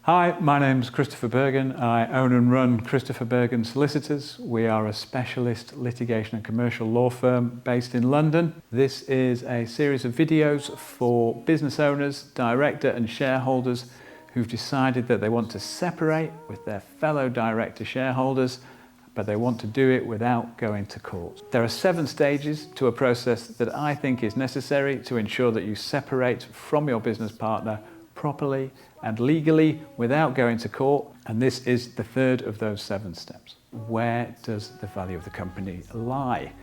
Hi, my name's Christopher Burgon. I own and run Christopher Burgon Solicitors. We are a specialist litigation and commercial law firm based in London. This is a series of videos for business owners, director and shareholders who've decided that they want to separate with their fellow director shareholders, but they want to do it without going to court. There are 7 stages to a process that I think is necessary to ensure that you separate from your business partner properly and legally without going to court, and this is the 3rd of those 7 steps. Where does the value of the company lie?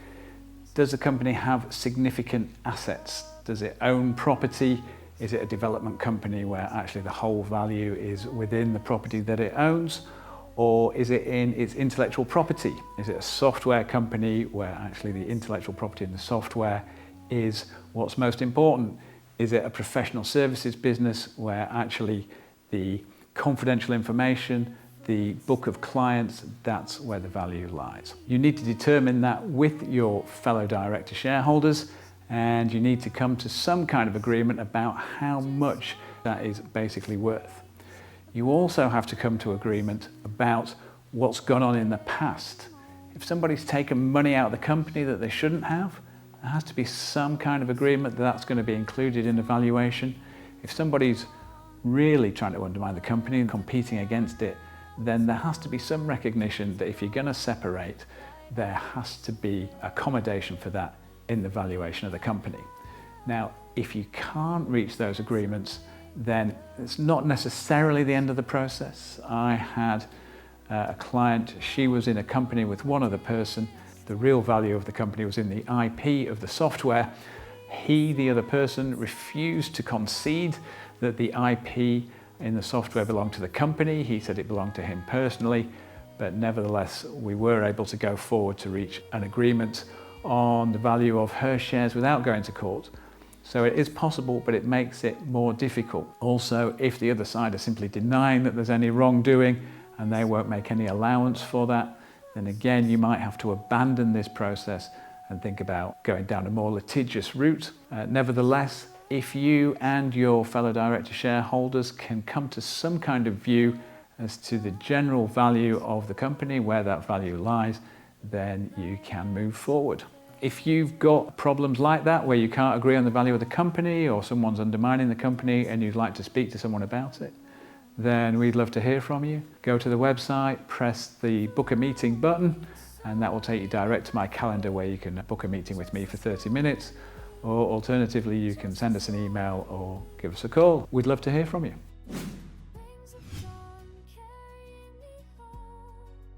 Does the company have significant assets? Does it own property? Is it a development company where actually the whole value is within the property that it owns? Or is it in its intellectual property? Is it a software company where actually the intellectual property in the software is what's most important? Is it a professional services business where actually the confidential information, the book of clients, that's where the value lies? You need to determine that with your fellow director shareholders, and you need to come to some kind of agreement about how much that is basically worth. You also have to come to agreement about what's gone on in the past. If somebody's taken money out of the company that they shouldn't have, there has to be some kind of agreement that that's going to be included in the valuation. If somebody's really trying to undermine the company and competing against it, then there has to be some recognition that if you're going to separate, there has to be accommodation for that in the valuation of the company. Now, if you can't reach those agreements, then it's not necessarily the end of the process. I had a client, she was in a company with one other person. The real value of the company was in the IP of the software. He, the other person, refused to concede that the IP in the software belonged to the company. He said it belonged to him personally, but nevertheless, we were able to go forward to reach an agreement on the value of her shares without going to court. So it is possible, but it makes it more difficult. Also, if the other side are simply denying that there's any wrongdoing and they won't make any allowance for that, then again, you might have to abandon this process and think about going down a more litigious route. Nevertheless, if you and your fellow director shareholders can come to some kind of view as to the general value of the company, where that value lies, then you can move forward. If you've got problems like that, where you can't agree on the value of the company or someone's undermining the company and you'd like to speak to someone about it, then we'd love to hear from you. Go to the website, press the book a meeting button, and that will take you direct to my calendar where you can book a meeting with me for 30 minutes. Or alternatively, you can send us an email or give us a call. We'd love to hear from you.